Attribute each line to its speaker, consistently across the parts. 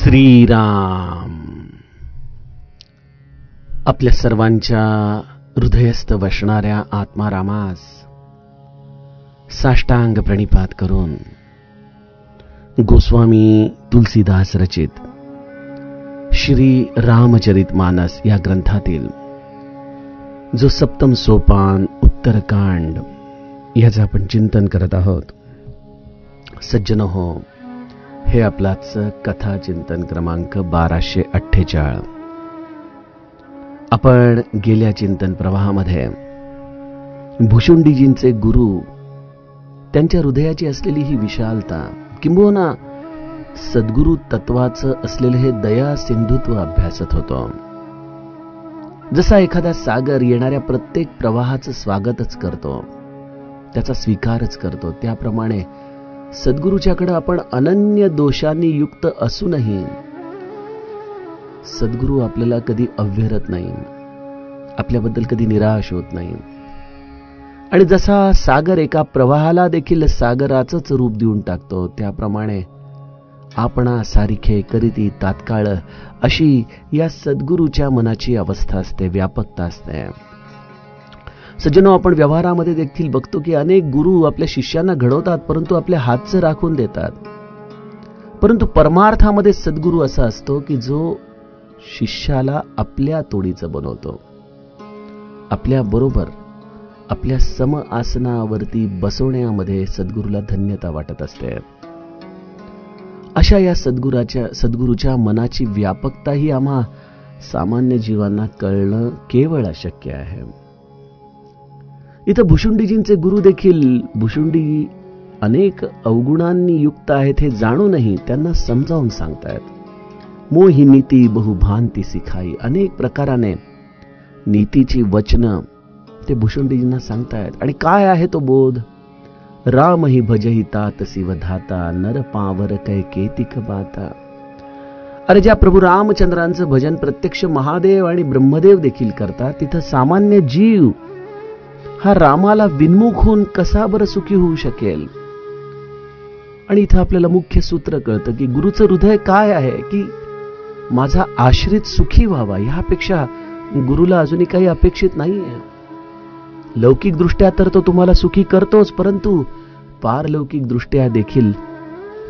Speaker 1: श्रीराम. आपल्या सर्वांच्या हृदयस्थ वसणाऱ्या आत्मारामास साष्टांग प्रणिपात करून गोस्वामी तुलसीदास रचित श्री रामचरितमानस या ग्रंथातील जो सप्तम सोपान उत्तरकांड याचं आपण चिंतन करत आहोत. सज्जन हो, हे आपलाच कथा चिंतन क्रमांक 1248. आपण गेल्या चिंतन प्रवाहामध्ये भुशुंडीजींचे गुरु, त्यांच्या हृदयाची असलेली ही विशालता, किंबहुना सद्गुरु तत्वाचं असलेले हे दया सिंधुत्व अभ्यासत होतो. जसा एखादा सागर येणाऱ्या प्रत्येक प्रवाहाचं स्वागतच करतो, त्याचा स्वीकारच करतो, त्याप्रमाणे सद्गुरूच्याकडे आपण अनन्य दोषांनी युक्त असूनही सद्गुरू आपल्याला कधी अव्हेरत नाही, आपल्याबद्दल कधी निराश होत नाही. आणि जसा सागर एका प्रवाहाला देखील सागराचंच रूप देऊन टाकतो, त्याप्रमाणे आपणा सारिखे करीती तात्काळ अशी या सद्गुरूच्या मनाची अवस्था असते, व्यापकता असते. सज्जनो, आपण व्यवहारामध्ये देखील बघतो की अनेक गुरु आपल्या शिष्यांना घडवतात, परंतु आपल्या हातचं राखून देतात. परंतु परमार्थामध्ये सद्गुरू असा असतो की जो शिष्याला आपल्या तोडीचं बनवतो, आपल्या बरोबर आपल्या सम आसनावरती बसवण्यामध्ये सद्गुरूला धन्यता वाटत असते. अशा या सद्गुरूच्या मनाची व्यापकता ही आम्हा सामान्य जीवांना कळणं केवळ अशक्य आहे. इथं भुशुंडीजींचे गुरु देखील, भुशुंडी अनेक अवगुणांनी युक्त आहेत हे जाणूनही त्यांना समजावून सांगतायत. मोही नीती बहुभांती सिखाई, अनेक प्रकाराने नीतीची वचनं ते भुशुंडीजींना सांगतायत. आणि काय आहे तो बोध? राम ही भजही तात शिव धाता, नर पावर कै केतिक बाता. अरे, ज्या प्रभू रामचंद्रांचं भजन प्रत्यक्ष महादेव आणि ब्रह्मदेव देखील करतात, तिथं सामान्य जीव हा रामाला विन्मुख होऊन कसा बरं सुखी होऊ शकेल? आणि इथं आपल्याला मुख्य सूत्र कळतं की गुरुचं हृदय काय आहे, की माझा आश्रित सुखी व्हावा. ह्यापेक्षा गुरुला अजूनही काही अपेक्षित नाहीये. लौकिक दृष्ट्या तर तो तुम्हाला सुखी करतोच, परंतु पारलौकिक दृष्ट्या देखील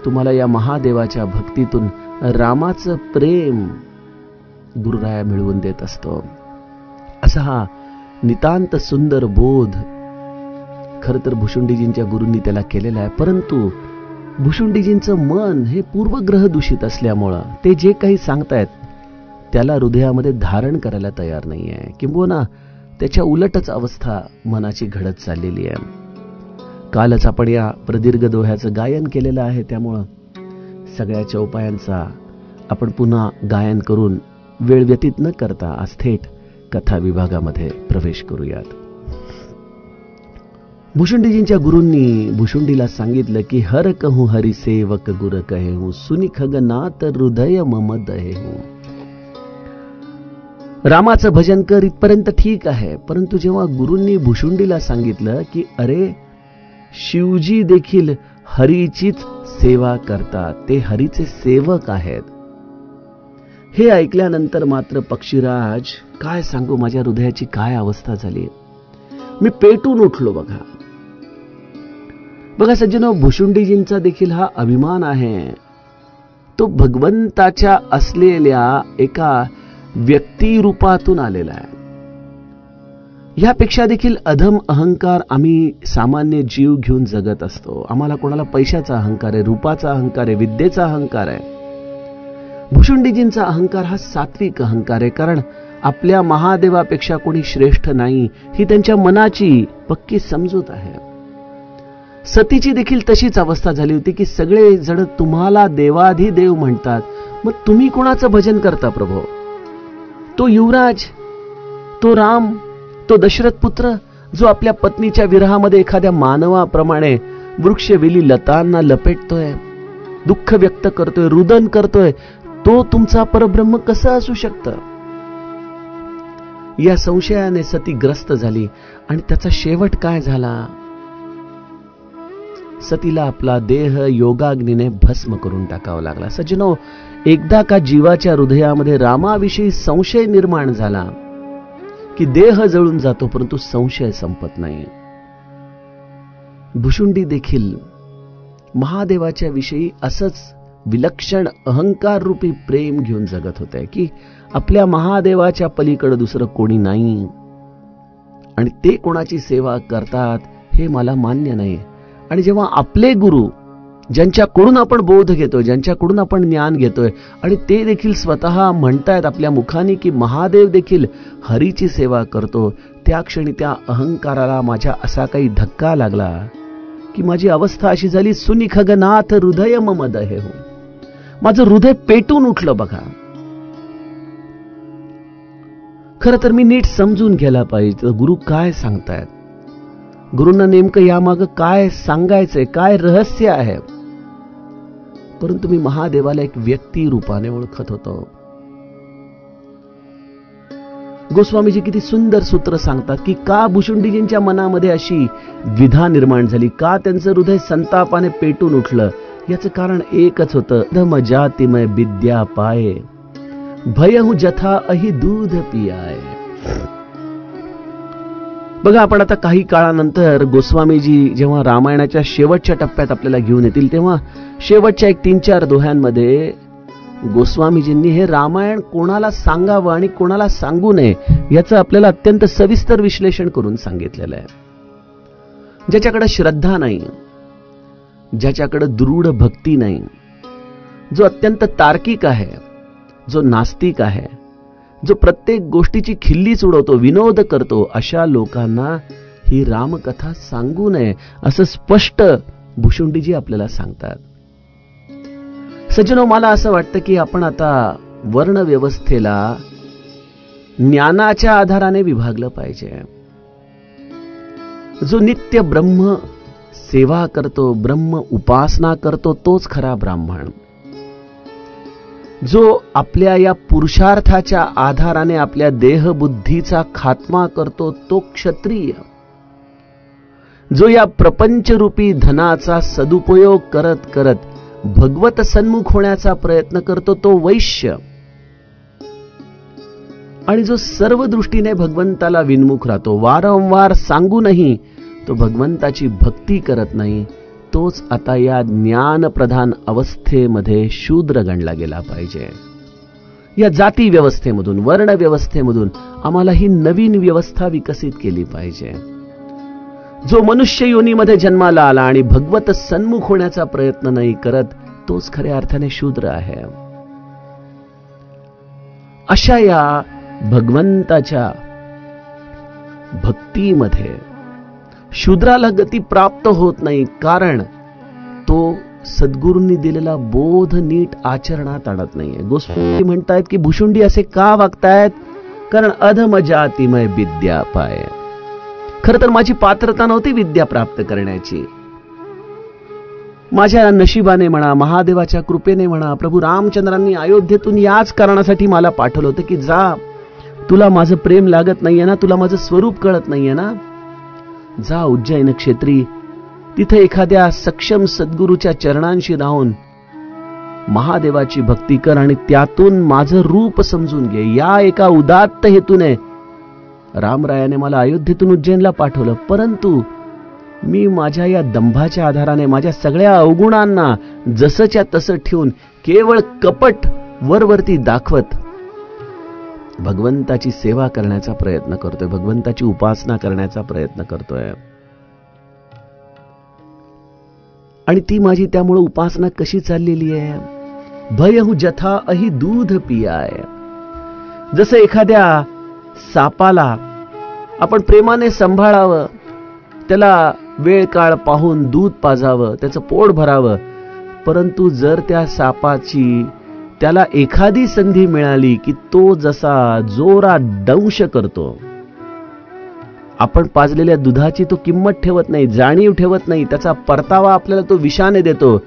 Speaker 1: तुम्हाला या महादेवाच्या भक्तीतून रामाचं प्रेम गुरुराया मिळवून देत असतो. असा हा नितांत सुंदर बोध खरं तर भुशुंडीजींच्या गुरूंनी त्याला केलेला आहे. परंतु भुशुंडीजींचं मन हे पूर्वग्रह दूषित असल्यामुळं ते जे काही सांगतायत त्याला हृदयामध्ये धारण करायला तयार नाही आहे, किंबहुना त्याच्या उलटच अवस्था मनाची घडत चाललेली आहे. कालच आपण या प्रदीर्घ दोह्याचं गायन केलेलं आहे, त्यामुळं सगळ्याच्या उपायांचा आपण पुन्हा गायन करून वेळ व्यतीत न करता आज थेट कथा विभागामध्ये प्रवेश करूयात. भुशुंडीजींच्या गुरूंनी भुशुंडीला सांगितलं की हर कहूं हरि सेवक गुर कहे हूं, सुनी खगनाथ हृदय मम दहे हूं. रामाचं भजन कर इथपर्यंत ठीक आहे, परंतु जेव्हा गुरूंनी भुशुंडीला सांगितलं की अरे, शिवजी देखील हरीचीच सेवा करतात, ते हरीचे सेवक आहेत, हे ऐकल्यानंतर मात्र पक्षीराज, काय सांगू माझ्या हृदयाची काय अवस्था झाली. मी पेटून उठलो. बघा सज्जनो, भुशुंडीजींचा देखील हा अभिमान आहे. तो भगवंताच्या असलेल्या एका व्यक्ती रूपातून आलेला आहे. ह्यापेक्षा देखील अधम अहंकार आम्ही सामान्य जीव घेऊन जगत असतो. आम्हाला कोणाला पैशाचा अहंकार आहे, रूपाचा अहंकार आहे, विद्येचा अहंकार आहे. भुशुंडीजींचा अहंकार हा सात्विक अहंकार आहे, कारण आपल्या महादेवापेक्षा कोणी श्रेष्ठ नाही ही त्यांच्या मनाची पक्की समजूत आहे. सतीची देखील तशीच अवस्था झाली होती की सगळे जण तुम्हाला देवाधिदेव म्हणतात, मग तुम्ही कोणाचं भजन करता प्रभो? तो युवराज, तो राम, तो दशरथ पुत्र जो आपल्या पत्नीच्या विरहामध्ये एखाद्या मानवाप्रमाणे वृक्षवेली लतांना लपेटतोय, दुःख व्यक्त करतोय, रुदन करतोय, तो तुमचा परब्रह्म कसं असू शकतं? या संशयाने सती ग्रस्त झाली आणि त्याचा शेवट काय झाला? सतीला आपला देह योगाग्नीने भस्म करून टाकावा लागला. सज्जनो, एकदा का जीवाच्या हृदयामध्ये रामाविषयी संशय निर्माण झाला की देह जळून जातो, परंतु संशय संपत नाही. भुशुंडी देखील महादेवाच्या विषयी असंच विलक्षण अहंकार रूपी प्रेम घेऊन जगत होते की आपल्या महादेवाच्या पलीकडे दुसरं कोणी नाही आणि ते कोणाची सेवा करतात हे मला मान्य नाही. आणि जेव्हा आपले गुरु, ज्यांच्याकडून आपण बोध घेतोय, ज्यांच्याकडून आपण ज्ञान घेतोय, आणि ते देखील स्वतः म्हणतायत आपल्या मुखाने की महादेव देखील हरीची सेवा करतो, त्या क्षणी त्या अहंकाराला माझ्या असा काही धक्का लागला की माझी अवस्था अशी झाली, सुनिखगनाथ हृदय मम दहे हो. माझं हृदय पेटून उठलं. बघा, खरं तर मी नीट समजून घ्यायला पाहिजे गुरु काय सांगतायत, गुरूंना नेमकं यामागं काय सांगायचंय, काय रहस्य आहे. परंतु मी महादेवाला एक व्यक्ती रूपाने ओळखत होतो. गोस्वामीजी किती सुंदर सूत्र सांगतात की का भुशुंडीजींच्या मनामध्ये अशी द्विधा निर्माण झाली, का त्यांचं हृदय संतापाने पेटून उठलं. याचं कारण एकच होतं, धम जातिमय विद्या पाये भयहु जथा अहि दूध पियाय. बघा, आपण आता काही काळानंतर गोस्वामीजी जेव्हा रामायणाच्या शेवटच्या टप्प्यात आपल्याला घेऊन येतील, तेव्हा शेवटच्या एक 3-4 दोह्यांमध्ये गोस्वामीजींनी हे रामायण कोणाला सांगावं आणि कोणाला सांगू नये याचं आपल्याला अत्यंत सविस्तर विश्लेषण करून सांगितलेलं आहे. ज्याच्याकडे श्रद्धा नाही, ज्याच्याकडे दृढ भक्ती नाही, जो अत्यंत तार्किक आहे, जो नास्तिक आहे, जो प्रत्येक गोष्टीची खिल्लीच उडवतो, विनोद करतो, अशा लोकांना ही रामकथा सांगू नये असं स्पष्ट भुशुंडीजी आपल्याला सांगतात. सज्जनो, मला असं वाटतं की आपण आता वर्ण व्यवस्थेला ज्ञानाच्या आधाराने विभागलं पाहिजे. जो नित्य ब्रह्म सेवा करतो, ब्रह्म उपासना करतो, तोच खरा ब्राह्मण. जो आपल्या या पुरुषार्थाच्या आधाराने आपल्या देहबुद्धीचा खात्मा करतो, तो क्षत्रिय. जो या प्रपंचरूपी धनाचा सदुपयोग करत करत भगवत सन्मुख होण्याचा प्रयत्न करतो, तो वैश्य. आणि जो सर्व दृष्टीने भगवंताला विन्मुख राहतो, वारंवार सांगूनही तो भगवंताची भक्ती करत नाही, तोच आता या ज्ञानप्रधान अवस्थेमध्ये शूद्र गणला गेला पाहिजे. या जाती व्यवस्थेमधून, वर्ण व्यवस्थेमधून आम्हाला ही नवीन व्यवस्था विकसित केली पाहिजे. जो मनुष्य योनीमध्ये जन्माला आला आणि भगवत सन्मुख होण्याचा प्रयत्न नाही करत, तोच खऱ्या अर्थाने शूद्र आहे. अशा या भगवंताच्या भक्तीमध्ये शूद्राला गती प्राप्त होत नाही, कारण तो सद्गुरूंनी दिलेला बोध नीट आचरणात आणत नाहीये. गोस्वामी म्हणतायत की भुशुंडी असे का वागतायत, कारण अधम जातिमय विद्या पाय. खरं तर माझी पात्रता नव्हती विद्या प्राप्त करण्याची. माझ्या नशिबाने म्हणा, महादेवाच्या कृपेने म्हणा, प्रभू रामचंद्रांनी अयोध्येतून याच कारणासाठी मला पाठवलं होतं की जा, तुला माझं प्रेम लागत नाहीये ना, तुला माझं स्वरूप कळत नाहीये ना, जा उज्जैन क्षेत्री, तिथे एखाद्या सक्षम सद्गुरूच्या चरणांशी राहून महादेवाची भक्ती कर आणि त्यातून माझं रूप समजून घे. या एका उदात्त हेतूने रामरायाने मला अयोध्येतून उज्जैनला पाठवलं. परंतु मी माझ्या या दंभाच्या आधाराने माझ्या सगळ्या अवगुणांना जसंच्या तसं ठेवून केवळ कपट वरवरती दाखवत भगवंताची सेवा करण्याचा प्रयत्न करतोय, भगवंताची उपासना करण्याचा प्रयत्न करतोय. आणि ती माझी त्यामुळे उपासना कशी चाललेली आहे, भयहु जथा अहि दूध पियाय. जसं एखाद्या सापाला आपण प्रेमाने सांभाळावं, त्याला वेळ काळ पाहून दूध पाजावं, त्याचं पोट भरावं. परंतु जर त्या सापाची त्याला एखादी संधी मिळाली की तो जसा जोरात दंश करतो, आपण पाजलेल्या दुधाची तो किंमत ठेवत नाही, जाणीव ठेवत नाही, त्याचा परतावा आपल्याला तो विषाने देतो.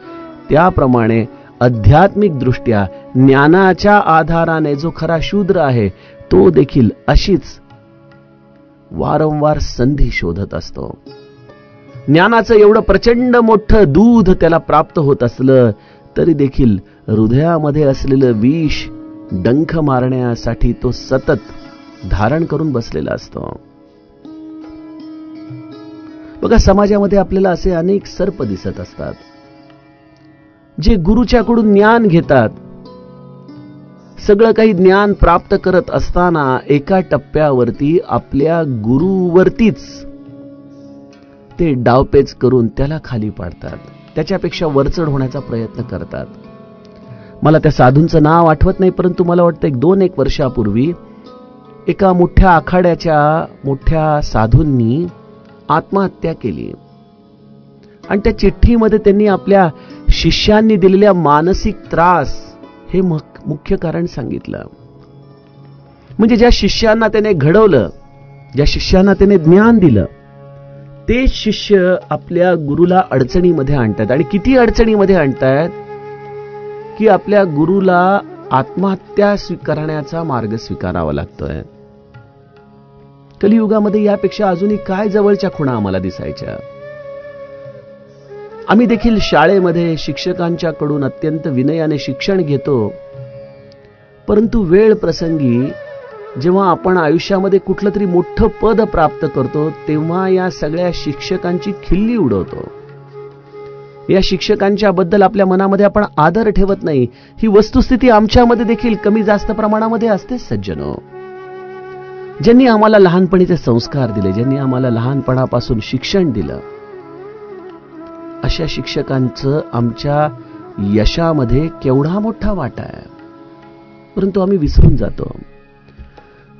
Speaker 1: त्याप्रमाणे आध्यात्मिक दृष्ट्या ज्ञानाच्या आधाराने जो खरा शूद्र आहे, तो देखील अशीच वारंवार संधी शोधत असतो. ज्ञानाचं एवढं प्रचंड मोठं दूध त्याला प्राप्त होत असलं तरी देखील हृदयामध्ये असलेलं विष डंख मारण्यासाठी तो सतत धारण करून बसलेला असतो. बघा, समाजामध्ये आपल्याला असे अनेक सर्प दिसत असतात जे गुरुच्याकडून ज्ञान घेतात. सगळं काही ज्ञान प्राप्त करत असताना एका टप्प्यावरती आपल्या गुरुवरतीच ते डावपेच करून त्याला खाली पाडतात, त्याच्यापेक्षा वरचढ होण्याचा प्रयत्न करतात. मला त्या साधूंचं नाव आठवत नाही, परंतु मला वाटतं 2-1 वर्षापूर्वी एका मोठ्या आखाड्याच्या मोठ्या साधूंनी आत्महत्या केली आणि त्या चिठ्ठीमध्ये त्यांनी आपल्या शिष्यांनी दिलेल्या मानसिक त्रास हे मुख्य कारण सांगितलं. म्हणजे ज्या शिष्यांना त्याने घडवलं, ज्या शिष्यांना त्याने ज्ञान दिलं, ते शिष्य आपल्या गुरुला अडचणीमध्ये आणतात. आणि किती अडचणीमध्ये आणतात की आपल्या गुरुला आत्महत्या स्वीकारण्याचा मार्ग स्वीकारावा लागतोय. कलियुगामध्ये यापेक्षा अजूनही काय जवळच्या खुणा आम्हाला दिसायच्या. आम्ही देखील शाळेमध्ये शिक्षकांच्याकडून अत्यंत विनयाने शिक्षण घेतो, परंतु वेळ प्रसंगी जेव्हा आपण आयुष्यामध्ये कुठलं तरी मोठं पद प्राप्त करतो तेव्हा या सगळ्या शिक्षकांची खिल्ली उडवतो. या शिक्षकांच्या बद्दल आपल्या मनामध्ये आपण आदर ठेवत नाही. ही वस्तुस्थिती आमच्यामध्ये देखील कमी जास्त प्रमाणामध्ये असतेच सज्जनो. ज्यांनी आम्हाला लहानपणीचे संस्कार दिले, ज्यांनी आम्हाला लहानपणापासून शिक्षण दिलं, अशा शिक्षकांचं आमच्या यशामध्ये केवढा मोठा वाटा आहे, परंतु आम्ही विसरून जातो.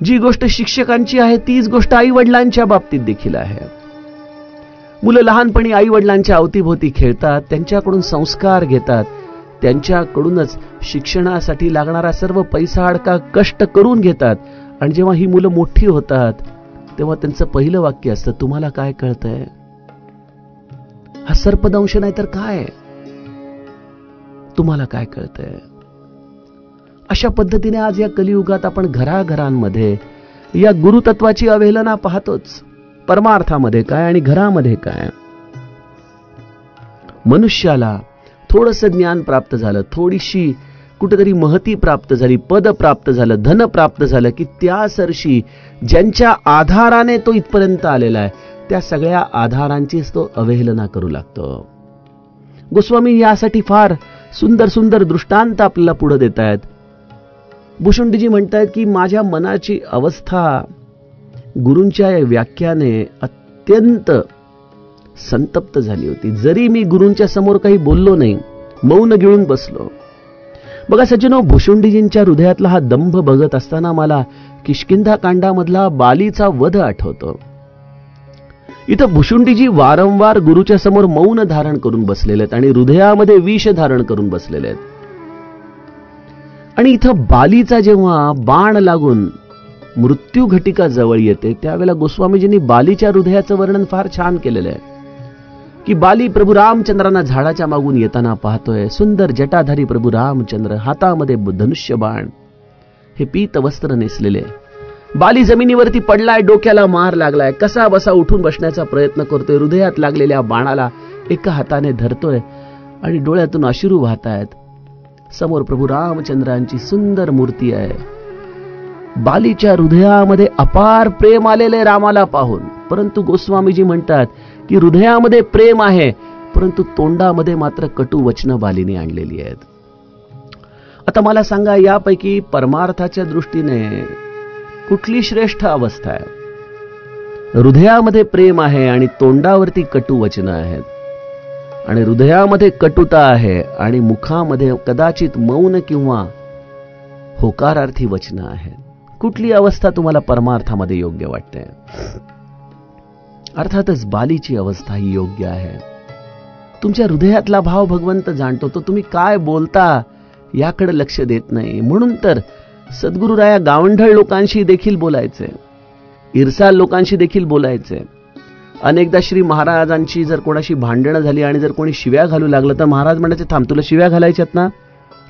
Speaker 1: जी गोष्ट शिक्षकांची आहे तीच गोष्ट आई वडिलांच्या बाबतीत देखील आहे. मुलं लहानपणी आई वडिलांच्या अवतीभोवती खेळतात, त्यांच्याकडून संस्कार घेतात, त्यांच्याकडूनच शिक्षणासाठी लागणारा सर्व पैसा अडका कष्ट करून घेतात. आणि जेव्हा ही मुलं मोठी होतात तेव्हा त्यांचं पहिलं वाक्य असतं, तुम्हाला काय कळतंय? हा सर्पदंश नाही तर काय? तुम्हाला काय कळतंय? अशा पद्धतीने आज या कलियुगात आपण घराघरांमध्ये या गुरुतत्वाची अवहेलना पाहतोच. परमार्थामध्ये काय आणि घरामध्ये काय? मनुष्याला थोडंसं ज्ञान प्राप्त झालं, थोडीशी कुठेतरी महती प्राप्त झाली, पद प्राप्त झालं, धन प्राप्त झालं की त्या सरशी ज्यांच्या आधाराने तो इथपर्यंत आलेला आहे त्या सगळ्या आधारांचीच तो अवहेलना करू लागतो. गोस्वामी यासाठी फार सुंदर सुंदर दृष्टांत आपल्याला पुढे देत आहेत. भुशुंडीजी म्हणतात की माझ्या मनाची अवस्था गुरूंच्या व्याख्याने अत्यंत संतप्त झाली होती. जरी मी गुरूंच्या समोर काही बोललो नाही, मौन गिळून बसलो. बघा सज्जनो, भुशुंडीजींच्या हृदयातला हा दंभ बघत असताना मला किष्किंधा कांडामधला बालीचा वध आठवतो. इथं भुशुंडीजी वारंवार गुरुच्या समोर मौन धारण करून बसलेले आहेत आणि हृदयामध्ये विष धारण करून बसलेले आहेत. आणि इथं बालीचा जेव्हा बाण लागून मृत्यू घटिका जवळ येते त्यावेळेला गोस्वामीजींनी बालीच्या हृदयाचं वर्णन फार छान केलेलं आहे की बाली प्रभू रामचंद्रांना झाडाच्या मागून येताना पाहतोय. सुंदर जटाधारी प्रभू रामचंद्र, हातामध्ये धनुष्य बाण, हे पीत वस्त्र नेसलेले. बाली जमिनीवरती पडलाय, डोक्याला मार लागलाय, कसा बसा उठून बसण्याचा प्रयत्न करतोय. हृदयात लागलेल्या बाणाला एका हाताने धरतोय आणि डोळ्यातून अश्रू वाहतायत. समोर प्रभू रामचंद्रांची सुंदर मूर्ती आहे. बालीच्या हृदयामध्ये अपार प्रेम आलेले रामाला पाहून, परंतु गोस्वामीजी म्हणतात की हृदयामध्ये प्रेम आहे परंतु तोंडामध्ये मात्र कटू वचनं बालीने आणलेली आहेत. आता मला सांगा, यापैकी परमार्थाच्या दृष्टीने कुठली श्रेष्ठ अवस्था आहे? हृदयामध्ये प्रेम आहे आणि तोंडावरती कटू वचनं आहेत, आणि हृदयामध्ये कटुता आहे आणि मुखामध्ये कदाचित मौन किंवा होकारार्थी वचनं आहेत. कुठली अवस्था तुम्हाला परमार्थामध्ये योग्य वाटते? अर्थातच बालीची अवस्था ही योग्य आहे. तुमच्या हृदयातला भाव भगवंत जाणतो, तो तुम्ही काय बोलता याकडे लक्ष देत नाही. म्हणून तर सद्गुरुराया गावंढळ लोकांशी देखील बोलायचे, ईर्षाल लोकांशी देखील बोलायचे. अनेकदा श्री महाराजांची जर कोणाशी भांडणं झाली आणि जर कोणी शिव्या घालू लागलं तर महाराज म्हणायचे, थांब, तुला शिव्या घालायच्यात ना,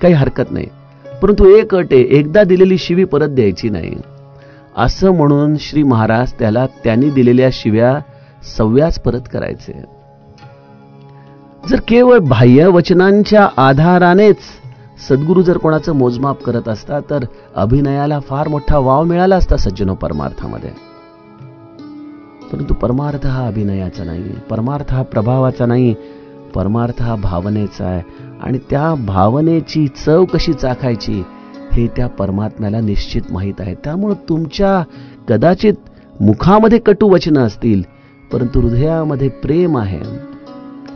Speaker 1: काही हरकत नाही, परंतु एक अट आहे, एकदा दिलेली शिवी परत द्यायची नाही. असं म्हणून श्री महाराज त्याला त्यांनी दिलेल्या शिव्या सव्याच परत करायचे. जर केवळ बाह्य वचनांच्या आधारानेच सद्गुरू जर कोणाचं मोजमाप करत असता तर अभिनयाला फार मोठा वाव मिळाला असता सज्जनो परमार्थामध्ये. परंतु परमार्थ हा अभिनयाचा नाही, परमार्थ हा प्रभावाचा नाही, परमार्थ हा भावनेचा आहे. आणि त्या भावनेची चव कशी चाखायची हे त्या परमात्म्याला निश्चित माहीत आहे. त्यामुळे तुमच्या कदाचित मुखामध्ये कटू वचनं असतील, परंतु हृदयामध्ये प्रेम आहे.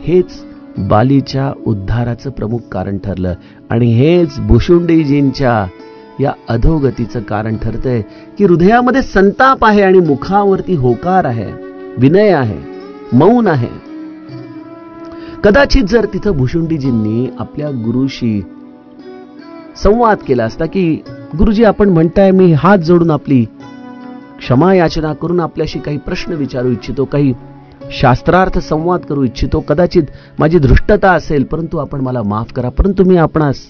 Speaker 1: हेच बालीच्या उद्धाराचं प्रमुख कारण ठरलं आणि हेच भुशुंडीजींच्या या अधोगतीचं कारण ठरतंय की हृदयामध्ये संताप आहे आणि मुखावरती होकार आहे, विनय आहे, मौन आहे. कदाचित जर तिथं भुशुंडीजींनी आपल्या गुरुशी संवाद केला असता की गुरुजी आपण म्हणताय, मी हात जोडून आपली क्षमा याचना करून आपल्याशी काही प्रश्न विचारू इच्छितो, काही शास्त्रार्थ संवाद करू इच्छितो, कदाचित माझी धृष्टता असेल, परंतु आपण मला माफ करा. परंतु मी आपणास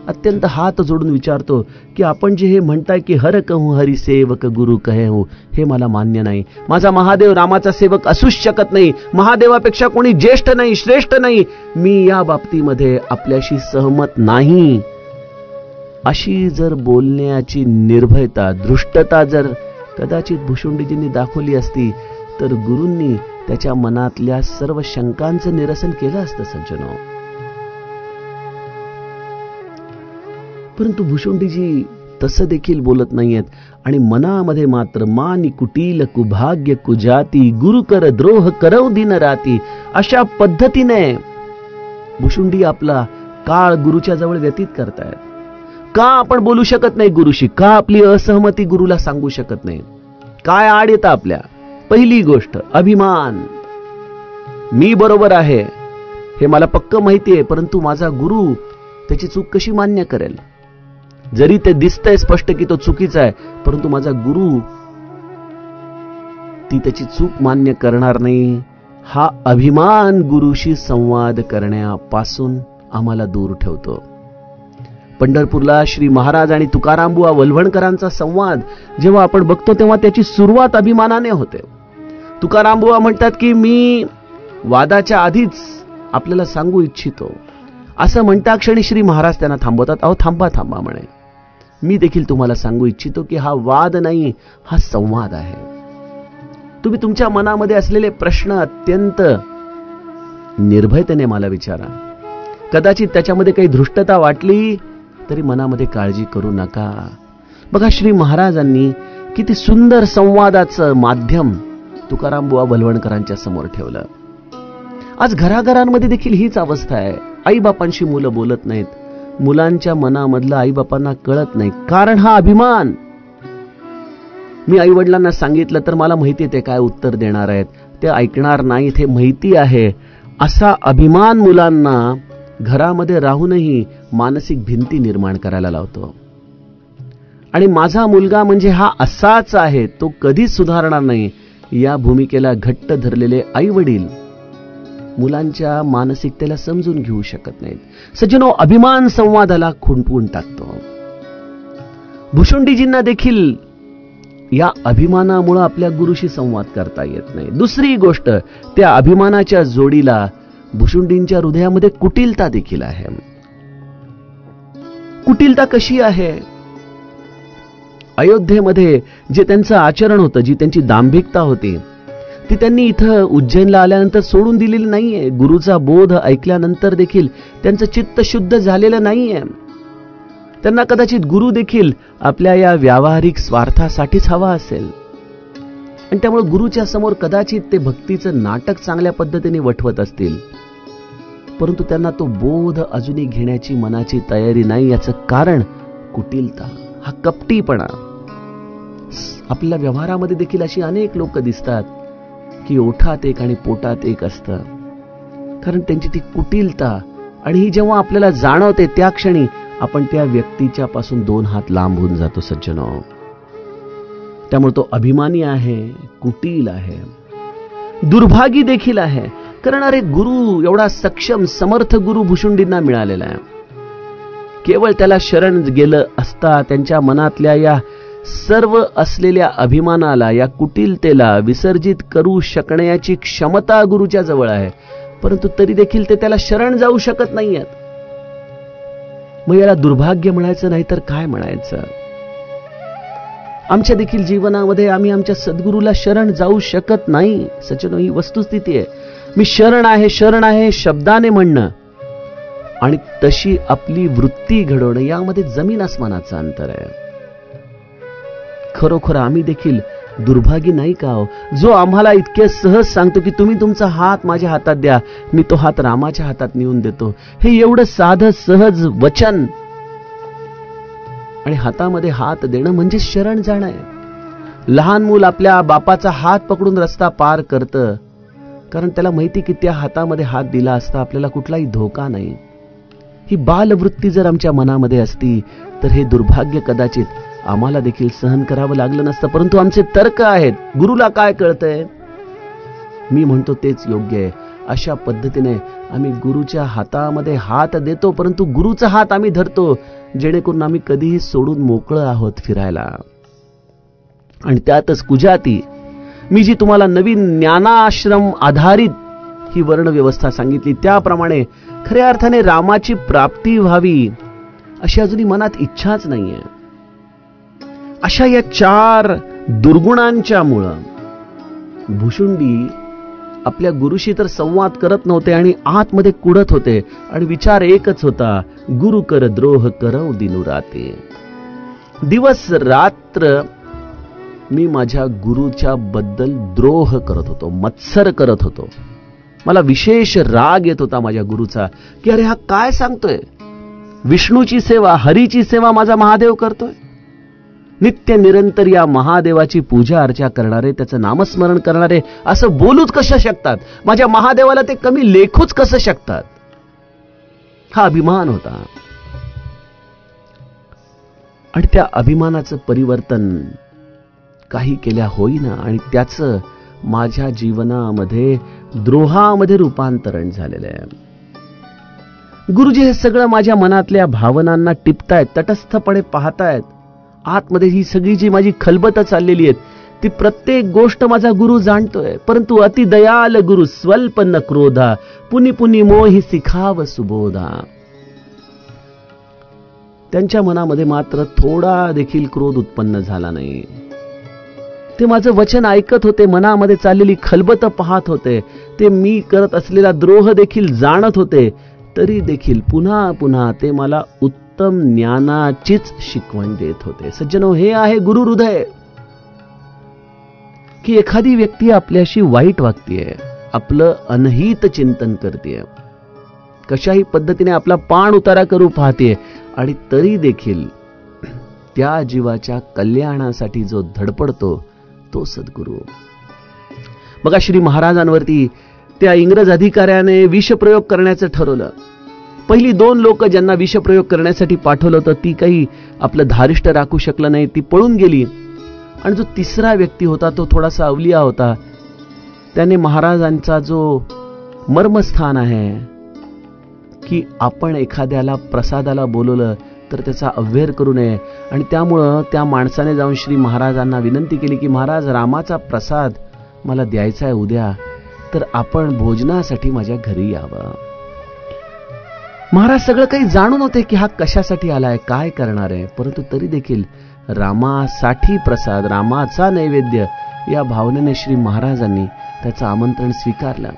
Speaker 1: अत्यंत हात जोडून विचारतो की आपण जे हे म्हणताय की हर कहूं हरी सेवक गुरु कहे हो, हे मला मान्य नाही. माझा महादेव रामाचा सेवक असूच शकत नाही, महादेवापेक्षा कोणी ज्येष्ठ नाही, श्रेष्ठ नाही. मी या बाबतीमध्ये आपल्याशी सहमत नाही. अशी जर बोलण्याची निर्भयता, दृष्टता जर कदाचित भुशुंडीजींनी दाखवली असती तर गुरूंनी त्याच्या मनातल्या सर्व शंकांचं निरसन केलं असतं सज्जनो. परंतु भुशुंडीजी तसं देखील बोलत नाहीयेत आणि मनामध्ये मात्र मानी कुटील कुभाग्य कुजाती गुरु कर द्रोह करव दिन राती, अशा पद्धतीने भुशुंडी आपला काळ गुरुच्या जवळ व्यतीत करतायत. का आपण बोलू शकत नाही गुरुशी? का आपली असहमती गुरुला सांगू शकत नाही? काय आड येतं आपल्या? पहिली गोष्ट अभिमान. मी बरोबर आहे हे मला पक्क माहिती आहे, परंतु माझा गुरु त्याची चूक कशी मान्य करेल? जरी ते दिसतंय स्पष्ट की तो चुकीचा आहे, परंतु माझा गुरु ती त्याची चूक मान्य करणार नाही. हा अभिमान गुरुशी संवाद करण्यापासून आम्हाला दूर ठेवतो. पंढरपूरला श्री महाराज आणि तुकारामबुवा वल्हवणकरांचा संवाद जेव्हा आपण बघतो तेव्हा त्याची सुरुवात अभिमानाने होते. तुकारामबुवा म्हणतात की मी वादाच्या आधीच आपल्याला सांगू इच्छितो. असं म्हणता क्षणी श्री महाराज त्यांना थांबवतात. अहो थांबा थांबा म्हणे, मी देखील तुम्हाला सांगू इच्छितो की हा वाद नाही, हा संवाद आहे. तुम्ही तुमच्या मनामध्ये असलेले प्रश्न अत्यंत निर्भयतेने मला विचारा. कदाचित त्याच्यामध्ये काही धृष्टता वाटली तरी मनामध्ये काळजी करू नका. बघा श्री महाराजांनी किती सुंदर संवादाचं माध्यम तुकारामबुवा वल्हवणकरांच्या समोर ठेवलं. आज घराघरांमध्ये देखील हीच अवस्था आहे. आईबापांशी मुलं बोलत नाहीत, मुलांच्या मनामधलं आईबापांना कळत नाही. कारण हा अभिमान. मी आई वडिलांना सांगितलं तर मला माहिती आहे ते काय उत्तर देणार आहेत, ते ऐकणार नाहीत हे माहिती आहे. असा अभिमान मुलांना घरामध्ये राहूनही मानसिक भिंती निर्माण करायला लावतो. आणि माझा मुलगा म्हणजे हा असाच आहे, तो कधीच सुधारणार नाही, या भूमिकेला घट्ट धरलेले आई वडील मुलांच्या मानसिकतेला समजून घेऊ शकत नाहीत. सज्जनो, अभिमान संवादाला खुंटवून टाकतो. भुशुंडीजींना देखील या अभिमानामुळे आपल्या गुरुशी संवाद करता येत नाही. दुसरी गोष्ट, त्या अभिमानाच्या जोडीला भुशुंडींच्या हृदयामध्ये कुटिलता देखील आहे. कुटिलता कशी आहे? अयोध्येमध्ये जे त्यांचं आचरण होतं, जी त्यांची दांभिकता होती, ती त्यांनी इथं उज्जैनला आल्यानंतर सोडून दिलेली नाहीये. गुरुचा बोध ऐकल्यानंतर देखील त्यांचं चित्त शुद्ध झालेलं नाहीये. त्यांना कदाचित गुरु देखील आपल्या या व्यावहारिक स्वार्थासाठीच हवा असेल आणि त्यामुळे गुरुच्या समोर कदाचित ते भक्तीचं नाटक चांगल्या पद्धतीने वठवत असतील, परंतु त्यांना तो बोध अजूनही घेण्याची मनाची तयारी नाही. याचं कारण कुटिलता, हा कपटीपणा. आपल्या व्यवहारामध्ये देखील अशी अनेक लोक दिसतात की ओठात एक आणि पोटात एक असतं, कारण त्यांची ती कुटिलता. आणि ही जेव्हा आपल्याला जाणवते त्या क्षणी आपण त्या व्यक्तीच्या पासून 2 हात लांब होऊन जातो सज्जनो. त्यामुळे तो अभिमानी आहे, कुटील आहे, दुर्भागी देखील आहे. कारण अरे गुरु एवढा सक्षम समर्थ गुरु भुशुंडींना मिळालेला आहे. केवळ त्याला शरण गेलं असता त्यांच्या मनातल्या या सर्व असलेल्या अभिमानाला, या कुटिलतेला विसर्जित करू शकण्याची क्षमता गुरुच्या जवळ आहे. परंतु तरी देखील ते त्याला शरण जाऊ शकत नाहीयेत. मग याला दुर्भाग्य म्हणायचं नाही तर काय म्हणायचं? आमच्या देखील जीवनामध्ये आम्ही आमच्या सद्गुरूला शरण जाऊ शकत नाही. सज्जनो, ही वस्तुस्थिती आहे. मी शरण आहे शब्दाने म्हणणं आणि तशी आपली वृत्ती घडवणं यामध्ये जमीन आसमानाचं अंतर आहे. खरोखर आम्ही देखील दुर्भागी नाही का हो, जो आम्हाला इतके सहज सांगतो की तुम्ही तुमचा हात माझ्या हातात द्या, मी तो हात रामाच्या हातात नेऊन देतो. हे एवढं साधं सहज वचन आणि हातामध्ये हात देणं म्हणजे शरण जाणं आहे. लहान मूल आपल्या बापाचा हात पकडून रस्ता पार करतं, कारण त्याला माहिती की त्या हातामध्ये हात दिला असता आपल्याला कुठलाही धोका नाही. ही बालवृत्ती जर आमच्या मनामध्ये असती तर हे दुर्भाग्य कदाचित आम्हाला देखील सहन करावं लागलं नसतं. परंतु आमचे तर्क आहेत, गुरुला काय कळतंय, मी म्हणतो तेच योग्य आहे. अशा पद्धतीने आम्ही गुरुच्या हातामध्ये हात देतो, परंतु गुरुचा हात आम्ही धरतो जेणेकरून आम्ही कधीही सोडून मोकळं आहोत फिरायला. आणि त्यातच कुजाती, मी जी तुम्हाला नवीन ज्ञानाश्रम आधारित ही वर्ण व्यवस्था सांगितली त्याप्रमाणे खऱ्या अर्थाने रामाची प्राप्ती व्हावी अशी अजूनही मनात इच्छाच नाहीये. अशा या 4 दुर्गुणांच्या मुळे भुशुंडी आपल्या गुरुशी तर संवाद करत नव्हते आणि आतमध्ये कुडत होते आणि विचार एकच होता, गुरु कर द्रोह करव दिनू राते. दिवस रात्र मी माझ्या गुरुच्या बद्दल द्रोह करत होतो, मत्सर करत होतो. मला विशेष राग येत होता माझ्या गुरुचा की अरे हा काय सांगतोय, विष्णूची सेवा हरीची सेवा माझा महादेव करतोय. नित्य निरंतर या महादेवाची पूजा अर्चा करणारे, त्याचं नामस्मरण करणारे असं बोलूच कसं शकतात, माझ्या महादेवाला ते कमी लेखूच कसं शकतात. हा अभिमान होता आणि त्या अभिमानाचं परिवर्तन काही केल्या होईना आणि त्याचं माझ्या जीवनामध्ये द्रोहामध्ये रूपांतरण झालेलं आहे. गुरुजी हे सगळं माझ्या मनातल्या भावनांना टिपतायत, तटस्थपणे पाहतायत. आतमध्ये ही सगळी जी माझी खलबत चाललेली आहे ती प्रत्येक गोष्ट माझा गुरु जाणतोय. परंतु अति दयाल गुरु स्वल्प न क्रोधा, पुनि पुनि मोहि सिखाव सुबोधा. त्यांच्या मनामध्ये मात्र थोडा देखील क्रोध उत्पन्न झाला नाही. ते माझं वचन ऐकत होते, मनामध्ये चाललेली खलबत पाहत होते, ते मी करत असलेला द्रोह देखील जाणत होते. तरी देखील पुन्हा पुन्हा ते मला उत्तम ज्ञानाचीच शिकवण देत होते. सज्जनो, हे आहे गुरु हृदय. की एखादी व्यक्ती आपल्याशी वाईट वागतेय, आपलं अनहित चिंतन करतेय, कशाही पद्धतीने आपला पाण उतारा करू पाहते आणि तरी देखील त्या जीवाच्या कल्याणासाठी जो धडपडतो तो सद्गुरू. बघा, श्री महाराजांवरती त्या इंग्रज अधिकाऱ्याने विषप्रयोग करण्याचं ठरवलं. पहिली 2 लोक ज्यांना विषप्रयोग करण्यासाठी पाठवलं होतं ती काही आपलं धारिष्ट राखू शकलं नाही, ती पळून गेली. आणि जो तिसरा व्यक्ती होता तो थोडासा अवलिया होता. त्याने महाराजांचा जो मर्मस्थान आहे की आपण एखाद्याला प्रसादाला बोलवलं तर त्याचा अव्हेर करू नये, आणि त्यामुळं त्या माणसाने जाऊन श्री महाराजांना विनंती केली की महाराज, रामाचा प्रसाद मला द्यायचा आहे उद्या, तर आपण भोजनासाठी माझ्या घरी यावं. महाराज सगळं काही जाणून होते की हा कशासाठी आलाय, काय करणार आहे, परंतु तरी देखील रामासाठी प्रसाद, रामाचा नैवेद्य या भावनेने श्री महाराजांनी त्याचं आमंत्रण स्वीकारलं.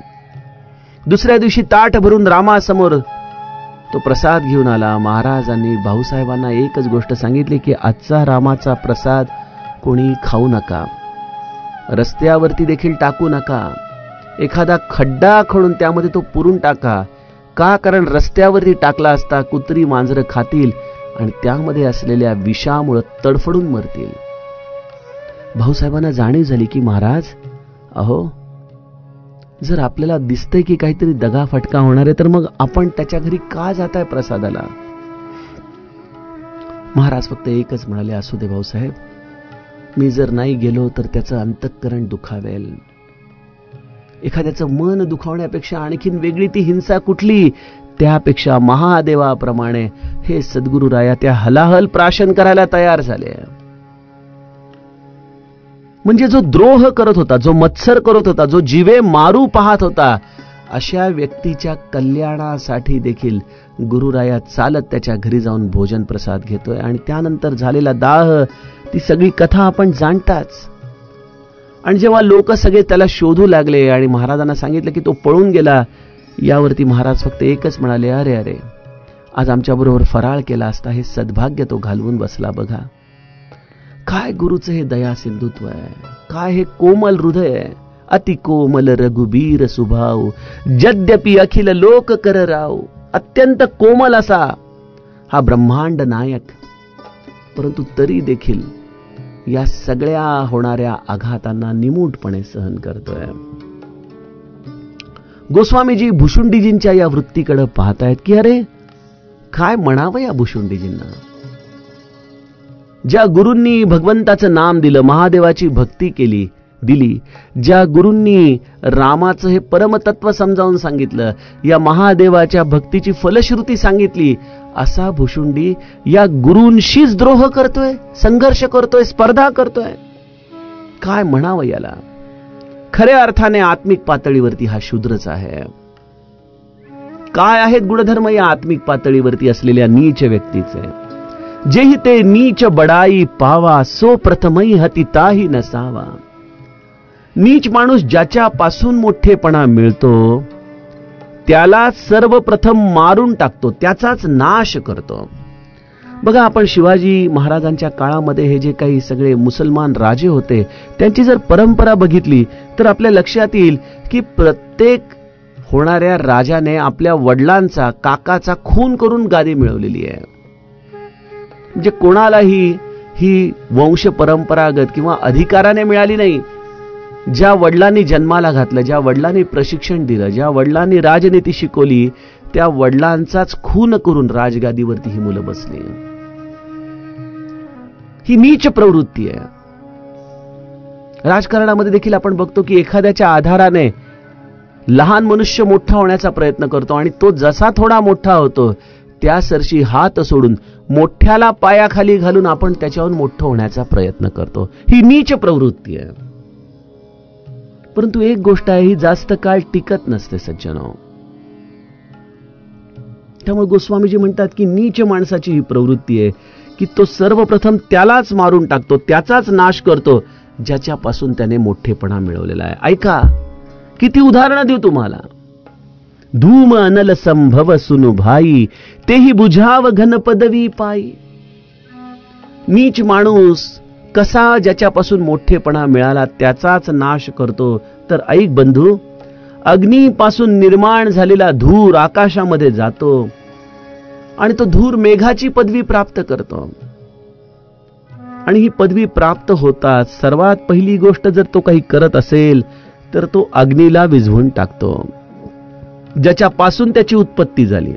Speaker 1: दुसऱ्या दिवशी ताट भरून रामासमोर तो प्रसाद घेऊन आला. महाराजांनी भाऊसाहेबांना एकच गोष्ट सांगितली की आजचा रामाचा प्रसाद कोणी खाऊ नका, रस्त्यावरती देखील टाकू नका, एखादा खड्डा खणून त्यामध्ये तो पुरून टाका. का? कारण रस्त्यावरती टाकला असता कुत्री मांजरं खातील आणि त्यामध्ये असलेल्या विषामुळे तडफडून मरतील. भाऊसाहेबांना जाणीव झाली की महाराज, अहो, जर आपल्याला दिसतंय की काहीतरी दगाफटका होणार आहे तर मग आपण त्याच्या घरी का जाताय प्रसादाला? महाराज फक्त एकच म्हणाले, असू दे भाऊसाहेब, मी जर नाही गेलो तर त्याचं अंतःकरण दुखावेल. एखाद्याचं मन दुखावण्यापेक्षा आणखीन वेगळी ती हिंसा कुठली? त्यापेक्षा महादेवाप्रमाणे हे सद्गुरू राया त्या हलाहल प्राशन करायला तयार झाले. म्हणजे जो द्रोह करत होता, जो मत्सर करत होता, जो जीवे मारू पाहत होता, अशा व्यक्तीच्या कल्याणासाठी देखील गुरुराया चालत त्याच्या घरी जाऊन भोजन प्रसाद घेतोय. आणि त्यानंतर झालेला दाह, ती सगळी कथा आपण जाणताच. आणि जेव्हा लोक सगळे त्याला शोधू लागले आणि महाराजांना सांगितलं की तो पळून गेला, यावरती महाराज फक्त एकच म्हणाले, अरे अरे, आज आमच्याबरोबर फराळ केला असता, हे सद्भाग्य तो घालवून बसला बघा. काय गुरुचं हे दया सिंधुत्व आहे, काय हे कोमल हृदय आहे. अति कोमल रघुबीर सुभाव, यद्यपि अखिल लोक कर राव. अत्यंत कोमल असा हा ब्रह्मांड नायक, परंतु तरी देखील या सगळ्या होणाऱ्या आघातांना निमूटपणे सहन करतोय. गोस्वामीजी भुशुंडीजींच्या या वृत्तीकडे पाहतायत की अरे काय म्हणावं या भुशुंडीजींना. ज्या गुरूंनी भगवंताचं नाम दिलं, महादेवाची भक्ती केली दिली, ज्या गुरूंनी रामाचं हे परमतत्व समजावून सांगितलं, या महादेवाच्या भक्तीची फलश्रुती सांगितली, असा भुशुंडी या गुरूंशीच द्रोह करतोय, संघर्ष करतोय, स्पर्धा करतोय. काय म्हणावं याला. खऱ्या अर्थाने आत्मिक पातळीवरती हा शूद्रच आहे. काय आहेत गुणधर्म या आत्मिक पातळीवरती असलेल्या नीच व्यक्तीचे. जेही ते नीच बडाई पावा, सो प्रथमही हतिताही नसावा. नीच माणूस ज्याच्यापासून मोठेपणा मिळतो त्याला सर्वप्रथम मारून टाकतो, त्याचाच नाश करतो. बघा, आपण शिवाजी महाराजांच्या काळामध्ये हे जे काही सगळे मुसलमान राजे होते, त्यांची जर परंपरा बघितली तर आपल्या लक्षात येईल की प्रत्येक होणाऱ्या राजाने आपल्या वडिलांचा, काकाचा खून करून गादी मिळवलेली आहे. म्हणजे कोणालाही ही वंश परंपरागत किंवा अधिकाराने मिळाली नाही. ज्या वडिलांनी जन्माला घातलं, ज्या वडिलांनी प्रशिक्षण दिलं, ज्या वडिलांनी राजनीती शिकवली, त्या वडिलांचाच खून करून राजगादीवरती ही मुलं बसली. ही नीच प्रवृत्ती आहे. राजकारणामध्ये देखील आपण बघतो की एखाद्याच्या आधाराने लहान मनुष्य मोठा होण्याचा प्रयत्न करतो आणि तो जसा थोडा मोठा होतो त्या सरशी हात सोडून मोठ्याला पायाखाली घालून आपण त्याच्याहून मोठं होण्याचा प्रयत्न करतो. ही नीच प्रवृत्ती आहे. परंतु एक गोष्ट आहे, ही जास्त काळ टिकत नसते सज्जनो. त्यामुळे गोस्वामीजी म्हणतात की नीच माणसाची ही प्रवृत्ती आहे की तो सर्वप्रथम त्यालाच मारून टाकतो, त्याचाच नाश करतो ज्याच्यापासून त्याने मोठेपणा मिळवलेला आहे. ऐका, किती उदाहरणं देऊ तुम्हाला. धूम अनल संभव सुनु भाई, तेही बुझाव घन पदवी पाई. नीच माणूस कसा ज्याच्यापासून मोठेपणा मिळाला त्याचाच नाश करतो. तर ऐक बंधू, अग्नीपासून निर्माण झालेला धूर आकाशामध्ये जातो आणि तो धूर मेघाची पदवी प्राप्त करतो. आणि ही पदवी प्राप्त होताच सर्वात पहिली गोष्ट जर तो काही करत असेल तर तो अग्नीला विझवून टाकतो, ज्याच्यापासून त्याची उत्पत्ती झाली,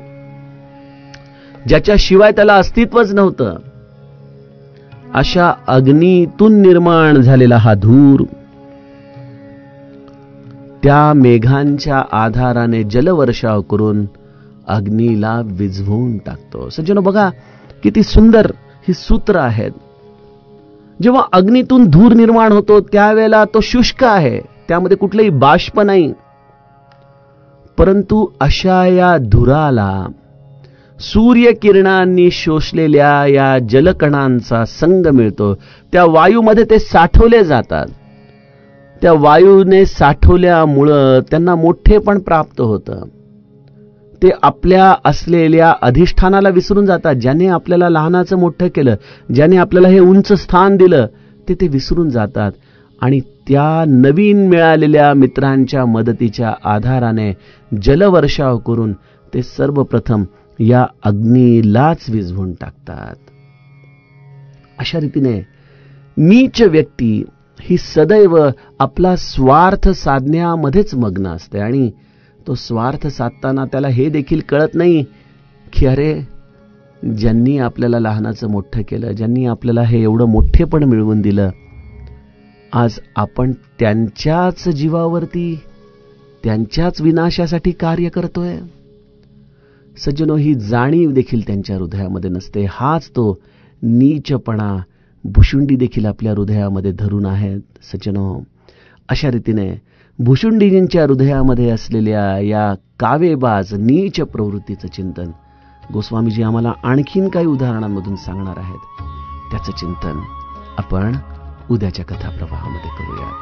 Speaker 1: ज्याच्याशिवाय त्याला अस्तित्वच नव्हतं. अशा अग्नीतून निर्माण झालेला हा धूर त्या मेघांच्या आधाराने जलवर्षाव करून अग्नीला विझवून टाकतो. सज्जनो, बघा किती सुंदर ही सूत्र आहेत. जेव्हा अग्नीतून धूर निर्माण होतो त्यावेळेला तो शुष्क आहे, त्यामध्ये कुठलेही बाष्प नाही. परंतु अशा या धुराला सूर्यकिरणांनी शोषलेल्या या जलकणांचा संग मिळतो. त्या वायूमध्ये ते साठवले जातात. त्या वायूने साठवल्यामुळं त्यांना मोठेपण प्राप्त होतं. ते आपल्या असलेल्या अधिष्ठानाला विसरून जातात. ज्याने आपल्याला लहानाचं मोठं केलं, ज्याने आपल्याला हे उंच स्थान दिलं, ते विसरून जातात आणि त्या नवीन मिळालेल्या मित्रांच्या मदतीच्या आधाराने जलवर्षाव करून ते सर्वप्रथम या अग्नीलाच विझवून टाकतात. अशा रीतीने नीच व्यक्ती ही सदैव आपला स्वार्थ साधण्यामध्येच मग्न असते आणि तो स्वार्थ साधताना त्याला हे देखील कळत नाही की अरे, ज्यांनी आपल्याला लहानाचं मोठं केलं, ज्यांनी आपल्याला हे एवढं मोठेपण मिळवून दिलं, आज आपण त्यांच्याच जीवावरती, त्यांच्याच विनाशासाठी कार्य करतोय. सज्जनो, ही जाणीव देखील त्यांच्या हृदयामध्ये नसते. हाच तो नीचपणा भुशुंडी देखील आपल्या हृदयामध्ये धरून आहेत. सज्जनो, अशा रीतीने भुशुंडीजींच्या हृदयामध्ये असलेल्या या कावेबाज नीच प्रवृत्तीचं चिंतन गोस्वामीजी आम्हाला आणखीन काही उदाहरणांमधून सांगणार आहेत. त्याचं चिंतन आपण उद्याच्या कथाप्रवाहामध्ये करूयात.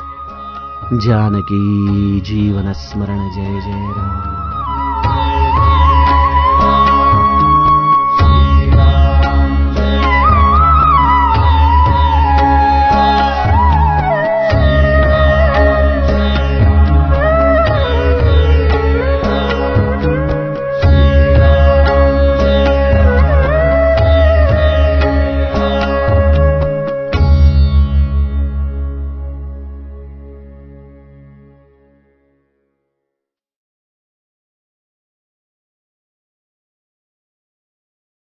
Speaker 1: जानकी जीवन स्मरण जय जय राम.